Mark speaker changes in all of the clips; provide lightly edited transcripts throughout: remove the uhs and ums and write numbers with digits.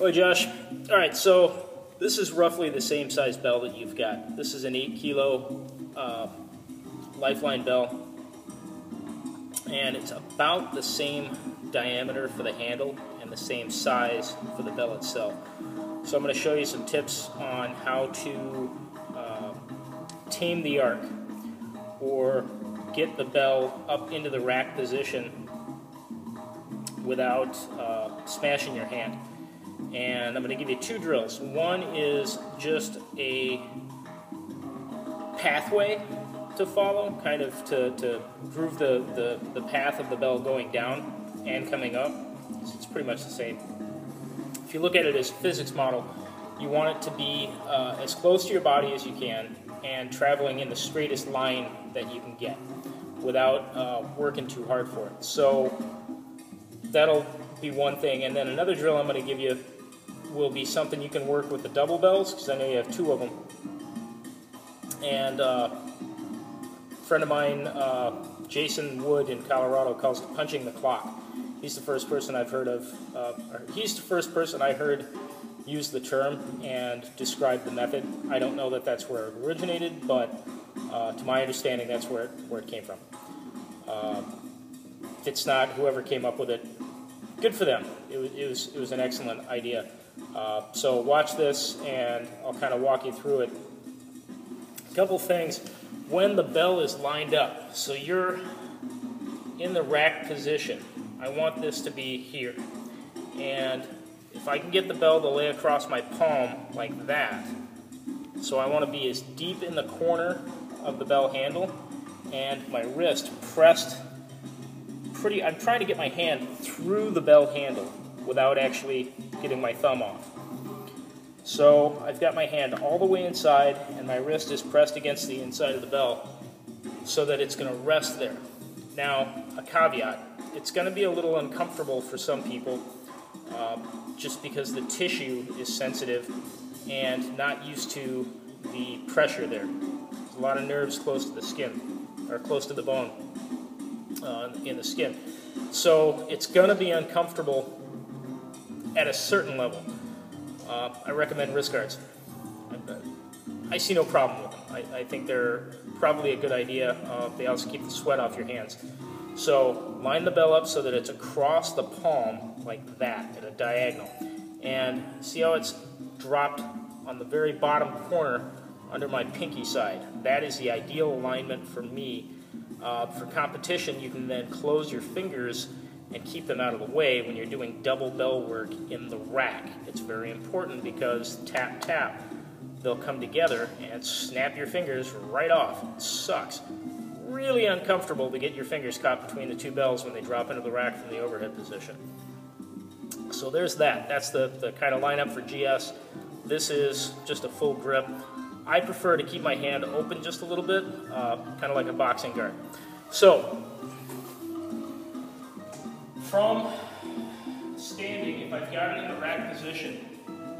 Speaker 1: Boy, Josh. All right, so this is roughly the same size bell that you've got. This is an 8-kilo Lifeline bell, and it's about the same diameter for the handle and the same size for the bell itself. So I'm going to show you some tips on how to tame the arc or get the bell up into the rack position without smashing your hand. And I'm going to give you two drills. One is just a pathway to follow, kind of to groove the path of the bell going down and coming up. So it's pretty much the same. If you look at it as a physics model, you want it to be as close to your body as you can and traveling in the straightest line that you can get without working too hard for it. So that'll be one thing. And then another drill I'm going to give you will be something you can work with the double bells, because I know you have two of them. And a friend of mine, Jason Wood in Colorado, calls it punching the clock. He's the first person I've heard of, he's the first person I heard use the term and describe the method. I don't know that that's where it originated, but to my understanding, that's where it came from. If it's not, whoever came up with it, good for them. It was an excellent idea. So watch this, and I'll kind of walk you through it. A couple things. When the bell is lined up, so you're in the rack position, I want this to be here. And if I can get the bell to lay across my palm like that, so I want to be as deep in the corner of the bell handle and my wrist pressed I'm trying to get my hand through the bell handle without actually getting my thumb off. So I've got my hand all the way inside and my wrist is pressed against the inside of the bell so that it's going to rest there. Now, a caveat, it's going to be a little uncomfortable for some people just because the tissue is sensitive and not used to the pressure there. There's a lot of nerves close to the skin, or close to the bone in the skin. So it's going to be uncomfortable at a certain level. I recommend wrist guards. I see no problem with them. I think they're probably a good idea. They also keep the sweat off your hands. So line the bell up so that it's across the palm like that at a diagonal. And see how it's dropped on the very bottom corner under my pinky side. That is the ideal alignment for me. For competition, you can then close your fingers and keep them out of the way when you're doing double bell work in the rack. It's very important because tap, tap, they'll come together and snap your fingers right off. It sucks. Really uncomfortable to get your fingers caught between the two bells when they drop into the rack from the overhead position. So there's that. That's the kind of lineup for GS. This is just a full grip. I prefer to keep my hand open just a little bit, kind of like a boxing guard. So, from standing, if I've got it in the rack position,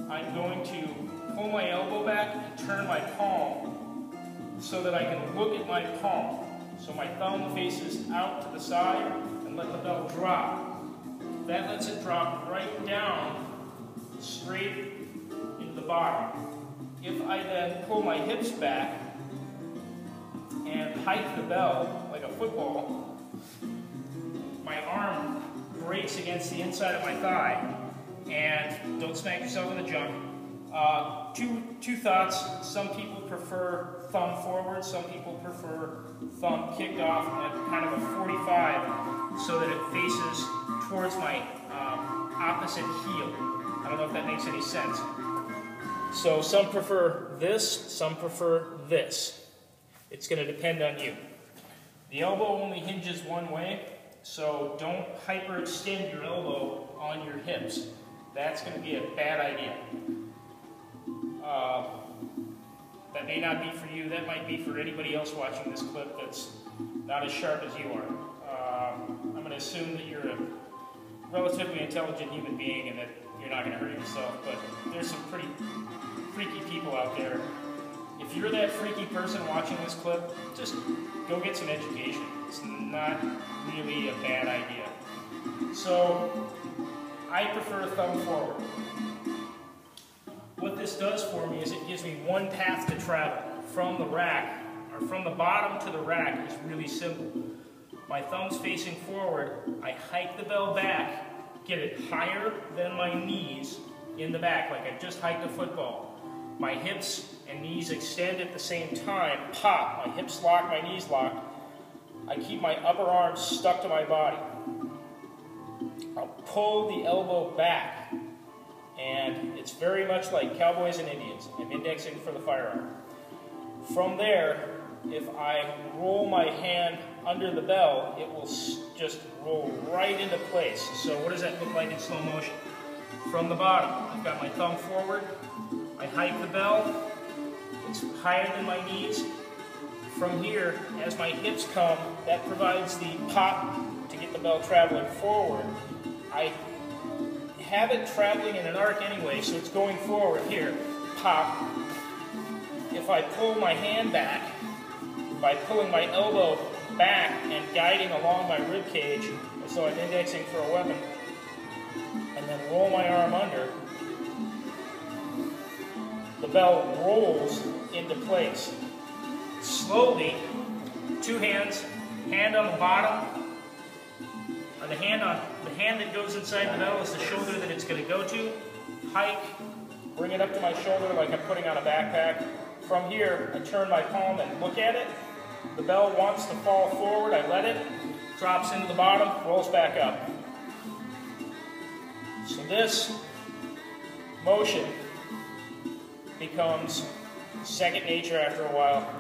Speaker 1: I'm going to pull my elbow back and turn my palm so that I can look at my palm. So my thumb faces out to the side and let the bell drop. That lets it drop right down, straight into the bottom. If I then pull my hips back and hike the bell like a football, my arm breaks against the inside of my thigh. And don't smack yourself in the junk. Two thoughts. Some people prefer thumb forward. Some people prefer thumb kicked off at kind of a 45 so that it faces towards my opposite heel. I don't know if that makes any sense. So some prefer this, some prefer this. It's going to depend on you. The elbow only hinges one way, so don't hyperextend your elbow on your hips. That's going to be a bad idea. That may not be for you. That might be for anybody else watching this clip that's not as sharp as you are. I'm going to assume that you're a relatively intelligent human being and that you're not going to hurt yourself, but there's some pretty freaky people out there. If you're that freaky person watching this clip, just go get some education. It's not really a bad idea. So I prefer thumb forward. what this does for me is it gives me one path to travel from the rack, or from the bottom to the rack is really simple. My thumb's facing forward, I hike the bell back, get it higher than my knees in the back, like I just hiked a football. My hips and knees extend at the same time, pop, my hips lock, my knees lock. I keep my upper arms stuck to my body. I'll pull the elbow back, and it's very much like cowboys and Indians. I'm indexing for the firearm. From there, if I roll my hand under the bell, it will just roll right into place. So what does that look like in slow motion? From the bottom, I've got my thumb forward, I hike the bell, it's higher than my knees. From here, as my hips come, that provides the pop to get the bell traveling forward. I have it traveling in an arc anyway, so it's going forward here, pop. If I pull my hand back, by pulling my elbow back and guiding along my rib cage, as though I'm indexing for a weapon, and then roll my arm under, the bell rolls into place. Slowly, two hands, hand on the bottom, or the hand that goes inside the bell is the shoulder that it's going to go to. Hike, bring it up to my shoulder like I'm putting on a backpack. From here, I turn my palm and look at it. The bell wants to fall forward, I let it, drops into the bottom, rolls back up. So this motion becomes second nature after a while.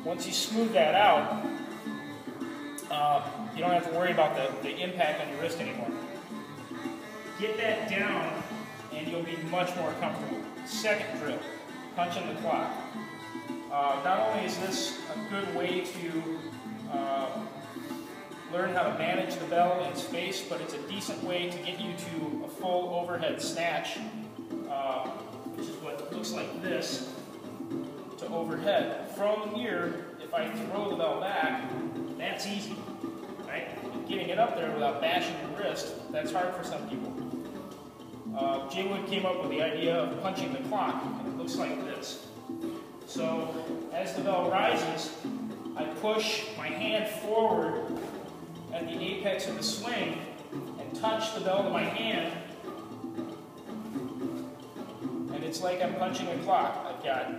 Speaker 1: Once you smooth that out, you don't have to worry about the impact on your wrist anymore. Get that down and you'll be much more comfortable. Second drill, punching the clock. Not only is this a good way to learn how to manage the bell in space, but it's a decent way to get you to a full overhead snatch, which is what looks like this, to overhead. From here, if I throw the bell back, that's easy, right? Getting it up there without bashing your wrist, that's hard for some people. Jingwood came up with the idea of punching the clock, and it looks like this. So, as the bell rises, I push my hand forward at the apex of the swing and touch the bell to my hand, and it's like I'm punching a clock. I've got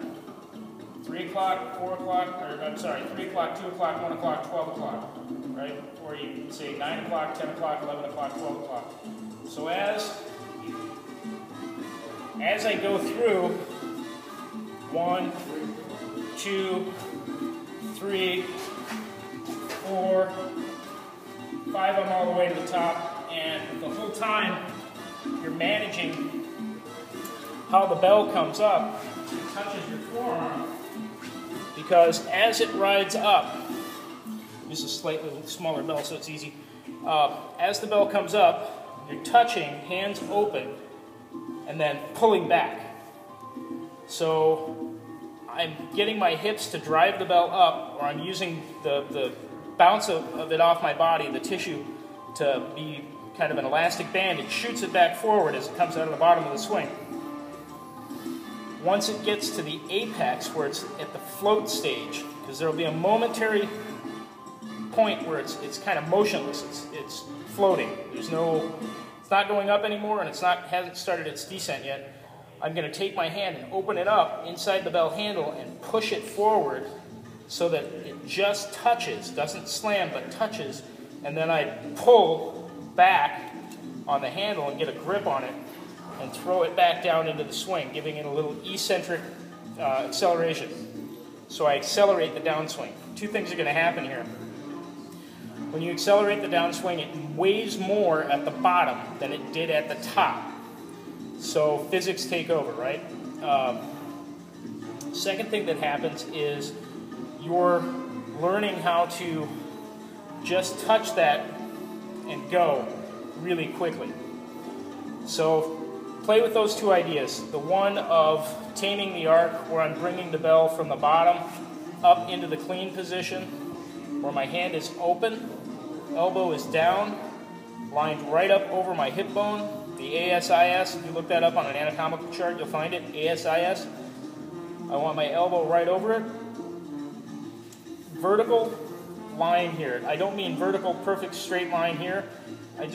Speaker 1: 3 o'clock, 4 o'clock, or I'm sorry, 3 o'clock, 2 o'clock, 1 o'clock, 12 o'clock, right? Or you say 9 o'clock, 10 o'clock, 11 o'clock, 12 o'clock. So as I go through 1, 2, 3, 4, 5, I'm all the way to the top, and the whole time you're managing how the bell comes up, it touches your forearm, because as it rides up, this is a slightly smaller bell so it's easy, as the bell comes up, you're touching, hands open, and then pulling back. So I'm getting my hips to drive the bell up, or I'm using the bounce of it off my body, the tissue, to be kind of an elastic band. It shoots it back forward as it comes out of the bottom of the swing. Once it gets to the apex, where it's at the float stage, because there will be a momentary point where it's kind of motionless. It's floating. It's not going up anymore, and hasn't started its descent yet. I'm going to take my hand and open it up inside the bell handle and push it forward so that it just touches, doesn't slam, but touches, and then I pull back on the handle and get a grip on it and throw it back down into the swing, giving it a little eccentric acceleration. So I accelerate the downswing. Two things are going to happen here. When you accelerate the downswing, it weighs more at the bottom than it did at the top. So physics take over, right? Second thing that happens is you're learning how to just touch that and go really quickly. So play with those two ideas. The one of taming the arc, where I'm bringing the bell from the bottom up into the clean position, where my hand is open, elbow is down, lined right up over my hip bone. The ASIS, if you look that up on an anatomical chart, you'll find it, ASIS. I want my elbow right over it. Vertical line here. I don't mean vertical, perfect straight line here. I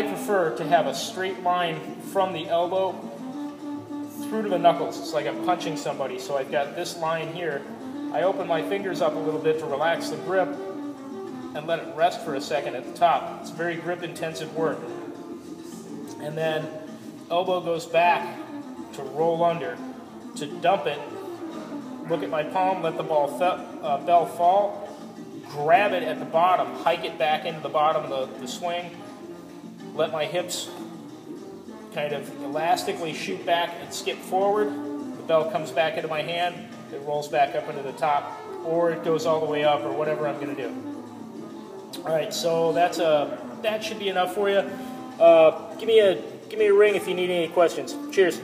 Speaker 1: prefer to have a straight line from the elbow through to the knuckles. It's like I'm punching somebody. So I've got this line here. I open my fingers up a little bit to relax the grip and let it rest for a second at the top. It's very grip-intensive work. And then elbow goes back to roll under. To dump it, look at my palm, let the bell fall, grab it at the bottom, hike it back into the bottom of the swing, let my hips kind of elastically shoot back and skip forward. The bell comes back into my hand, it rolls back up into the top, or it goes all the way up, or whatever I'm going to do. All right, so that should be enough for you. Give me a ring if you need any questions. Cheers.